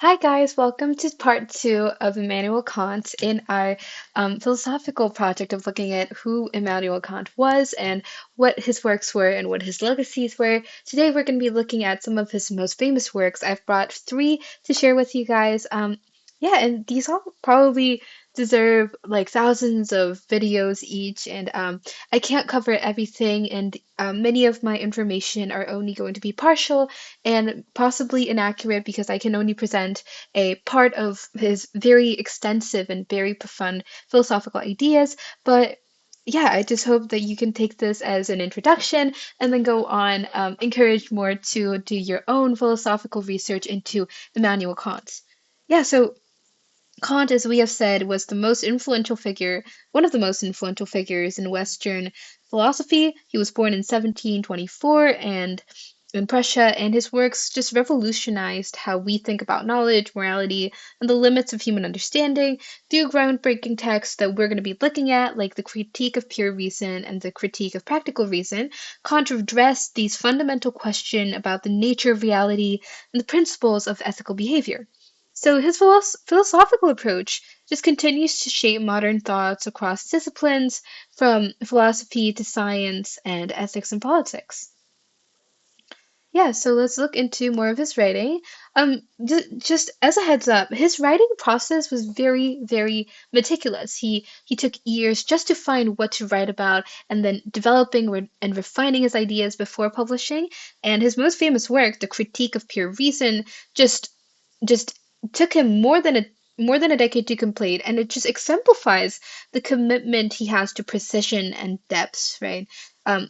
Hi guys, welcome to part two of Immanuel Kant in our philosophical project of looking at who Immanuel Kant was and what his works were and what his legacies were. Today we're going to be looking at some of his most famous works. I've brought three to share with you guys. Yeah, and these all probably deserve like thousands of videos each, and I can't cover everything, and many of my information are only going to be partial and possibly inaccurate because I can only present a part of his very extensive and very profound philosophical ideas. But yeah, I just hope that you can take this as an introduction and then go on, encouraged more to do your own philosophical research into Immanuel Kant. Yeah, so Kant, as we have said, was the most influential figure, one of the most influential figures in Western philosophy. He was born in 1724 and in Prussia, and his works just revolutionized how we think about knowledge, morality, and the limits of human understanding through groundbreaking texts that we're going to be looking at, like the Critique of Pure Reason and the Critique of Practical Reason. Kant addressed these fundamental questions about the nature of reality and the principles of ethical behavior. So his philosophical approach just continues to shape modern thoughts across disciplines, from philosophy to science and ethics and politics. Yeah, so let's look into more of his writing. Just as a heads up, his writing process was very, very meticulous. He took years just to find what to write about, and then developing and refining his ideas before publishing. And his most famous work, The Critique of Pure Reason, just just took him more than a decade to complete, and it just exemplifies the commitment he has to precision and depth, right?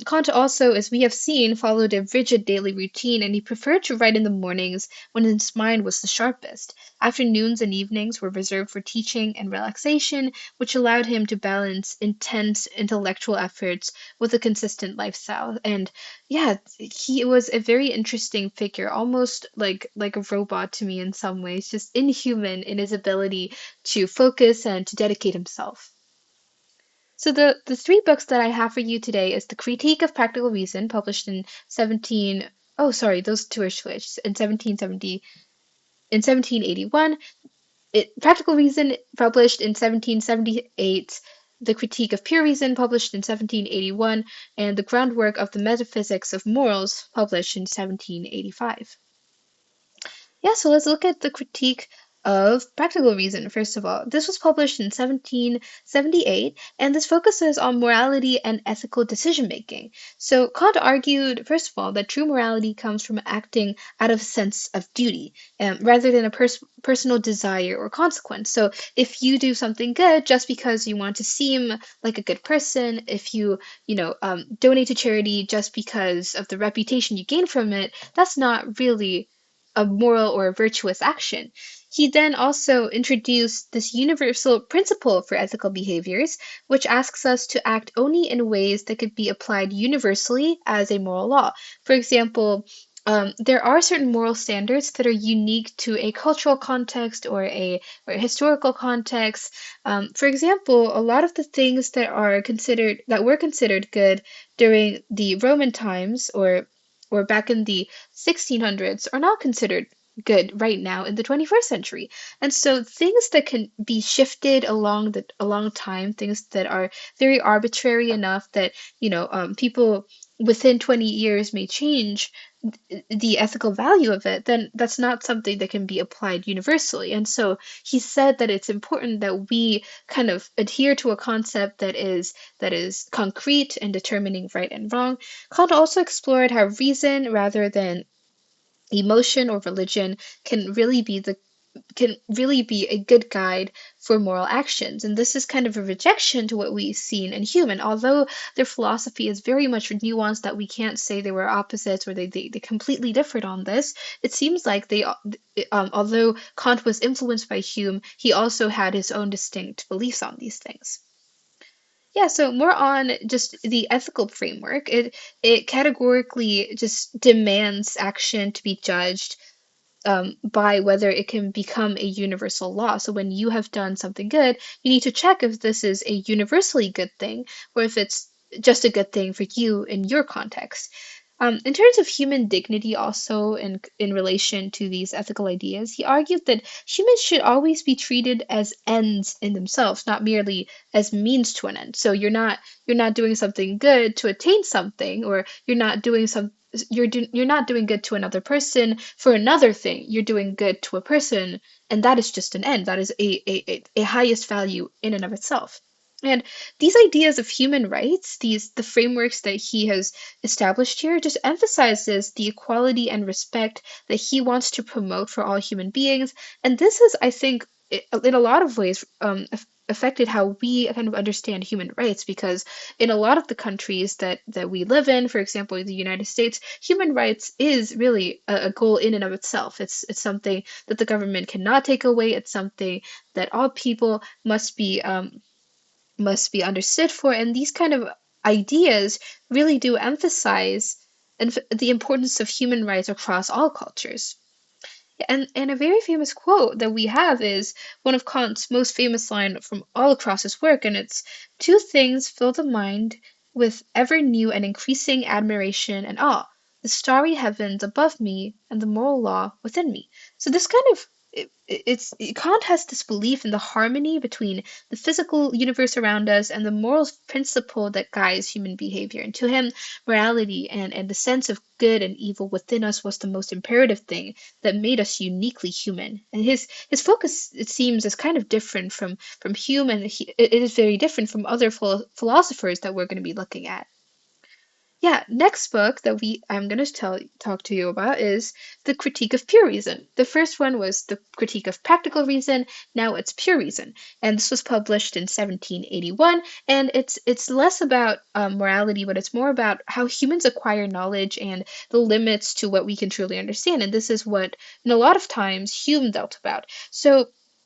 Kant also, as we have seen, followed a rigid daily routine, and he preferred to write in the mornings when his mind was the sharpest. Afternoons and evenings were reserved for teaching and relaxation, which allowed him to balance intense intellectual efforts with a consistent lifestyle. And yeah, he was a very interesting figure, almost like a robot to me in some ways, just inhuman in his ability to focus and to dedicate himself. So the three books that I have for you today is The Critique of Practical Reason, published in 17 oh sorry, those two are switched, in 1781. Practical Reason, published in 1778. The Critique of Pure Reason, published in 1781, and The Groundwork of the Metaphysics of Morals, published in 1785. Yeah, so let's look at the critique of practical reason, first of all. This was published in 1778, and this focuses on morality and ethical decision making. So Kant argued, first of all, that true morality comes from acting out of a sense of duty, rather than a personal desire or consequence. So if you do something good just because you want to seem like a good person, if you donate to charity just because of the reputation you gain from it, that's not really a moral or a virtuous action. He then also introduced this universal principle for ethical behaviors, which asks us to act only in ways that could be applied universally as a moral law. For example, there are certain moral standards that are unique to a cultural context or a historical context. For example, a lot of the things that were considered good during the Roman times or back in the 1600s are not considered good right now in the 21st century. And so things that can be shifted along time, things that are very arbitrary enough that, people within 20 years may change the ethical value of it, then that's not something that can be applied universally. And so he said that it's important that we kind of adhere to a concept that is concrete and determining right and wrong. Kant also explored how reason rather than emotion or religion can really be a good guide for moral actions. And this is kind of a rejection to what we've seen in human. Although their philosophy is very much nuanced, that we can't say they were opposites or they completely differed on this, it seems like although Kant was influenced by Hume, he also had his own distinct beliefs on these things. Yeah, so more on just the ethical framework. It categorically just demands action to be judged by whether it can become a universal law. So when you have done something good, you need to check if this is a universally good thing or if it's just a good thing for you in your context. In terms of human dignity, also in relation to these ethical ideas, he argued that humans should always be treated as ends in themselves, not merely as means to an end. So you're not doing something good to attain something, or you're not doing good to another person for another thing. You're doing good to a person, and that is just an end. That is a highest value in and of itself. And these ideas of human rights, the frameworks that he has established here, just emphasizes the equality and respect that he wants to promote for all human beings. And this has, I think, in a lot of ways, affected how we kind of understand human rights, because in a lot of the countries that we live in, for example, the United States, human rights is really a goal in and of itself. It's something that the government cannot take away. It's something that all people must be understood for. And these kind of ideas really do emphasize the importance of human rights across all cultures. And a very famous quote that we have is one of Kant's most famous line from all across his work, and it's two things fill the mind with ever new and increasing admiration and awe, the starry heavens above me and the moral law within me. So this kind of Kant has this belief in the harmony between the physical universe around us and the moral principle that guides human behavior. And to him, morality and the sense of good and evil within us was the most imperative thing that made us uniquely human. And his focus, it seems, is kind of different from Hume, and it is very different from other philosophers that we're going to be looking at. Yeah, next book that we I'm going to talk to you about is The Critique of Pure Reason. The first one was The Critique of Practical Reason, now it's Pure Reason. And this was published in 1781, and it's less about morality, but it's more about how humans acquire knowledge and the limits to what we can truly understand. And this is what, in a lot of times, Hume dealt about. So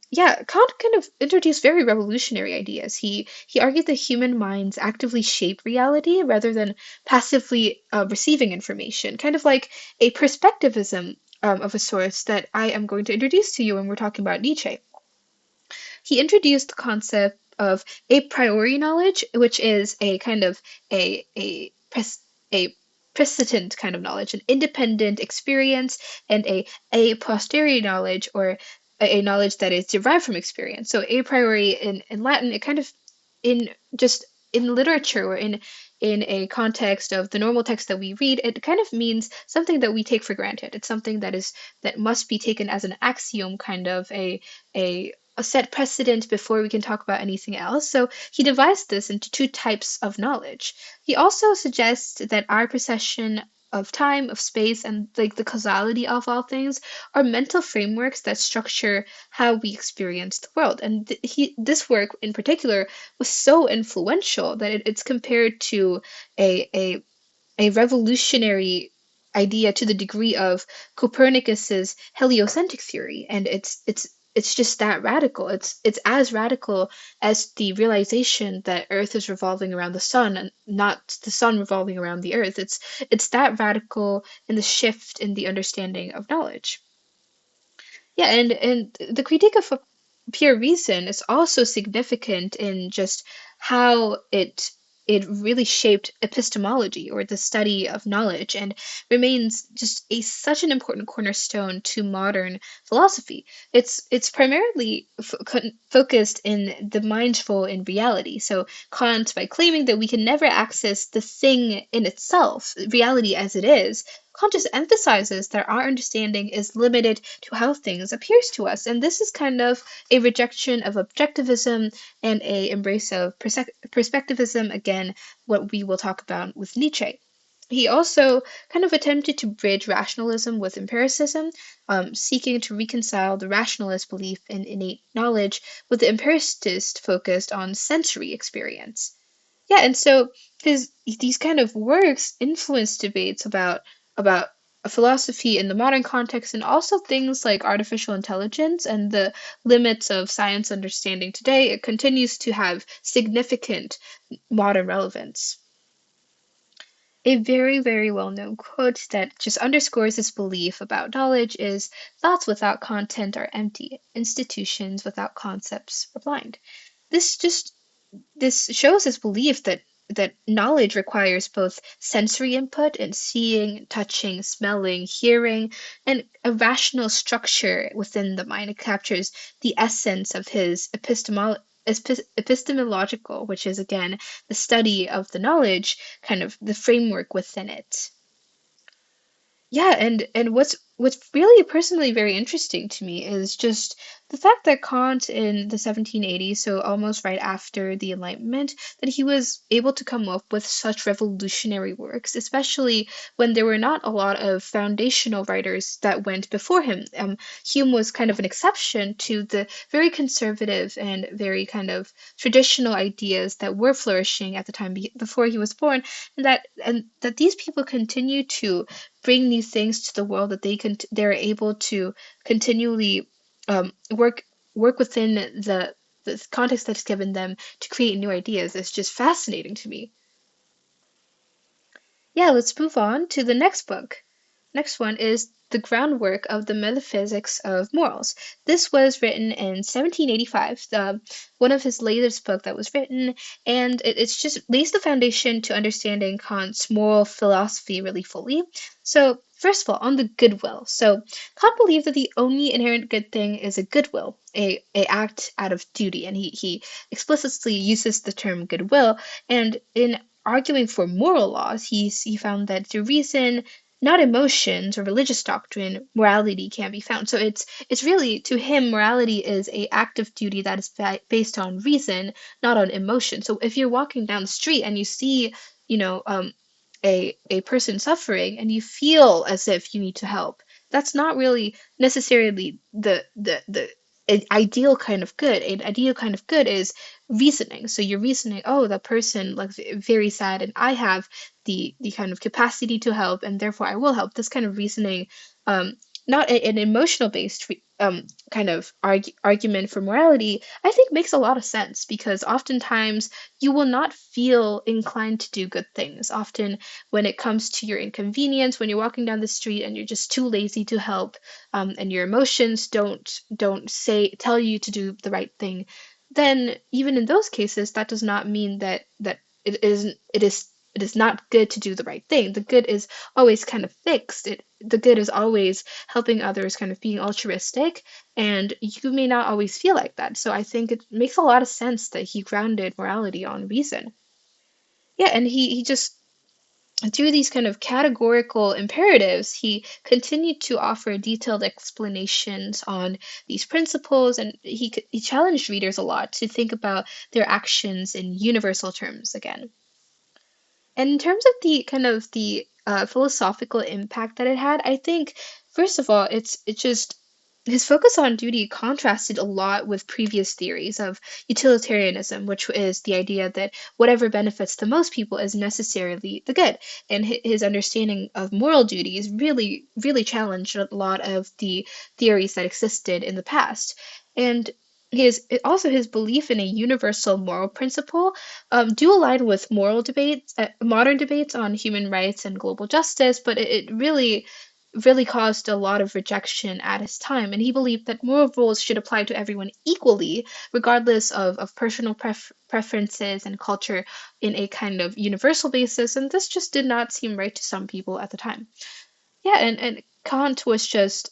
yeah, Kant kind of introduced very revolutionary ideas. He argued that human minds actively shape reality rather than passively receiving information, kind of like a perspectivism of a sort that I am going to introduce to you when we're talking about Nietzsche. He introduced the concept of a priori knowledge, which is a kind of a precedent kind of knowledge, an independent experience, and a posteriori knowledge, or a knowledge that is derived from experience. So a priori in Latin, it kind of in just in literature, or in a context of the normal text that we read, it kind of means something that we take for granted. It's something that must be taken as an axiom, kind of a a set precedent before we can talk about anything else. So he divides this into two types of knowledge. He also suggests that our perception of time, of space, and like the causality of all things are mental frameworks that structure how we experience the world. And this work in particular was so influential that it's compared to a a revolutionary idea to the degree of Copernicus's heliocentric theory, and it's just that radical. It's as radical as the realization that Earth is revolving around the sun and not the sun revolving around the Earth. It's that radical in the shift in the understanding of knowledge. Yeah, and the critique of pure reason is also significant in just how it really shaped epistemology, or the study of knowledge, and remains just such an important cornerstone to modern philosophy. It's primarily focused in the mindful in reality. So Kant, by claiming that we can never access the thing in itself, reality as it is, Kant just emphasizes that our understanding is limited to how things appears to us. And this is kind of a rejection of objectivism and a embrace of perspectivism, again, what we will talk about with Nietzsche. He also kind of attempted to bridge rationalism with empiricism, seeking to reconcile the rationalist belief in innate knowledge with the empiricist focused on sensory experience. Yeah, and so his these kind of works influence debates about a philosophy in the modern context, and also things like artificial intelligence and the limits of science understanding today. It continues to have significant modern relevance. A very, very well known quote that just underscores this belief about knowledge is thoughts without content are empty, institutions without concepts are blind. This just this shows his belief that that knowledge requires both sensory input and seeing, touching, smelling, hearing, and a rational structure within the mind. It captures the essence of his epistemological, which is again the study of the knowledge, kind of the framework within it. Yeah, and what's really personally very interesting to me is just the fact that Kant in the 1780s, so almost right after the Enlightenment, that he was able to come up with such revolutionary works, especially when there were not a lot of foundational writers that went before him. Hume was kind of an exception to the very conservative and very kind of traditional ideas that were flourishing at the time before he was born, and that these people continue to bring these things to the world that they're able to continually work within the context that's given them to create new ideas is just fascinating to me. Yeah, let's move on to the next book. Next one is The Groundwork of the Metaphysics of Morals. This was written in 1785, one of his latest book that was written, and it's just lays the foundation to understanding Kant's moral philosophy really fully. So, first of all, on the goodwill. So, Kant believed that the only inherent good thing is a goodwill, a act out of duty, and he explicitly uses the term goodwill, and in arguing for moral laws, he found that through reason, not emotions or religious doctrine, morality can be found. So it's really to him morality is a act of duty that is based on reason, not on emotion. So if you're walking down the street and you see, you know, a person suffering and you feel as if you need to help, that's not really necessarily the ideal kind of good. An ideal kind of good is reasoning. So you're reasoning, oh, that person like very sad, and I have the kind of capacity to help, and therefore I will help. This kind of reasoning, not an emotional based kind of argument for morality, I think makes a lot of sense because oftentimes you will not feel inclined to do good things. Often, when it comes to your inconvenience, when you're walking down the street and you're just too lazy to help, and your emotions don't say tell you to do the right thing, then even in those cases, that does not mean that it is not good to do the right thing. The good is always kind of fixed. The good is always helping others, kind of being altruistic, and you may not always feel like that. So I think it makes a lot of sense that he grounded morality on reason. Yeah, and he just through these kind of categorical imperatives, he continued to offer detailed explanations on these principles, and he challenged readers a lot to think about their actions in universal terms again. And in terms of the philosophical impact that it had, I think first of all, it's just his focus on duty contrasted a lot with previous theories of utilitarianism, which is the idea that whatever benefits the most people is necessarily the good. And his understanding of moral duty is really challenged a lot of the theories that existed in the past. And his belief in a universal moral principle do align with modern debates on human rights and global justice, but it really caused a lot of rejection at his time. And he believed that moral rules should apply to everyone equally, regardless of personal preferences and culture in a kind of universal basis. And this just did not seem right to some people at the time. Yeah, and Kant was just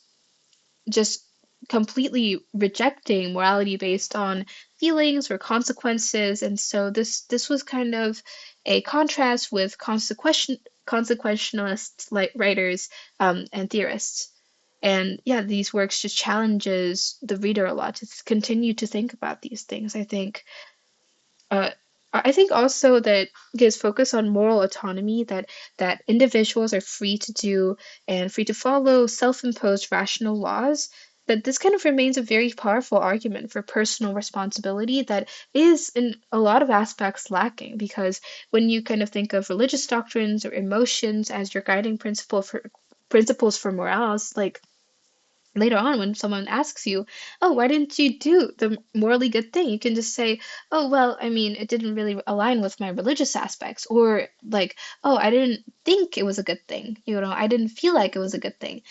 completely rejecting morality based on feelings or consequences, and so this was kind of a contrast with consequentialist like writers and theorists. And yeah, these works just challenges the reader a lot to continue to think about these things. Uh, I think also that his focus on moral autonomy, that individuals are free to do and free to follow self-imposed rational laws, that this kind of remains a very powerful argument for personal responsibility that is in a lot of aspects lacking because when you kind of think of religious doctrines or emotions as your guiding principles for morals, like later on when someone asks you, oh, why didn't you do the morally good thing? You can just say, oh, well, I mean, it didn't really align with my religious aspects. Or like, oh, I didn't think it was a good thing. I didn't feel like it was a good thing.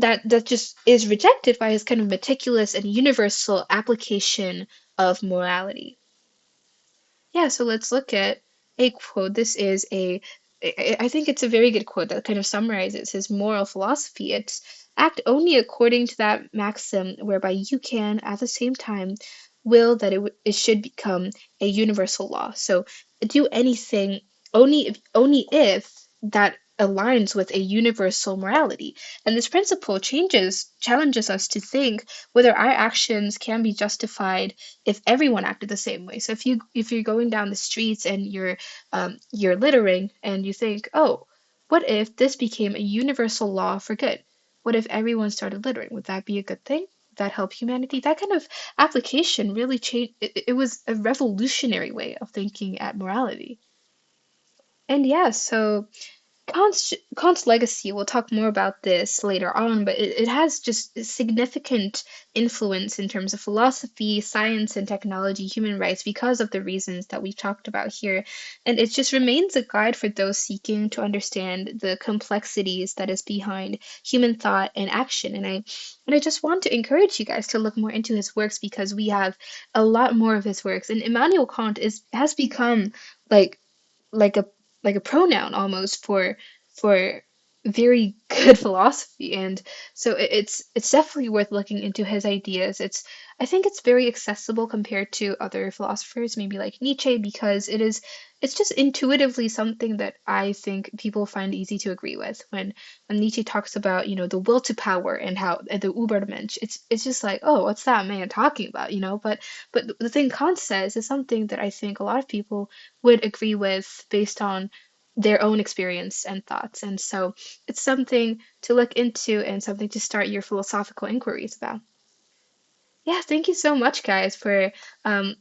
That just is rejected by his kind of meticulous and universal application of morality. Yeah, so let's look at a quote. This is a, I think it's a very good quote that kind of summarizes his moral philosophy. It's act only according to that maxim whereby you can, at the same time, will that it should become a universal law. So do anything only if that aligns with a universal morality. And this principle challenges us to think whether our actions can be justified if everyone acted the same way. So if you're going down the streets and you're littering and you think, oh, what if this became a universal law for good? What if everyone started littering? Would that be a good thing? Would that help humanity? That kind of application really changed. It was a revolutionary way of thinking at morality. And yeah, so Kant's legacy, we'll talk more about this later on, but it has just a significant influence in terms of philosophy, science, and technology, human rights, because of the reasons that we've talked about here. And it just remains a guide for those seeking to understand the complexities that is behind human thought and action. And I just want to encourage you guys to look more into his works because we have a lot more of his works. And Immanuel Kant is has become like like a like a pronoun almost for very good philosophy, and so it's definitely worth looking into his ideas. I think it's very accessible compared to other philosophers, maybe like Nietzsche, because it's just intuitively something that I think people find easy to agree with. When Nietzsche talks about, the will to power and how the Übermensch, it's just like, oh, what's that man talking about, but the thing Kant says is something that I think a lot of people would agree with based on their own experience and thoughts. And so it's something to look into and something to start your philosophical inquiries about. Yeah, thank you so much, guys, for um,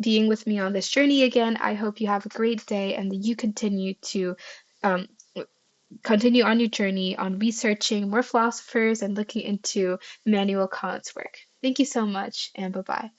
being with me on this journey again. I hope you have a great day and that you um, continue on your journey on researching more philosophers and looking into Immanuel Kant's work. Thank you so much, and bye bye.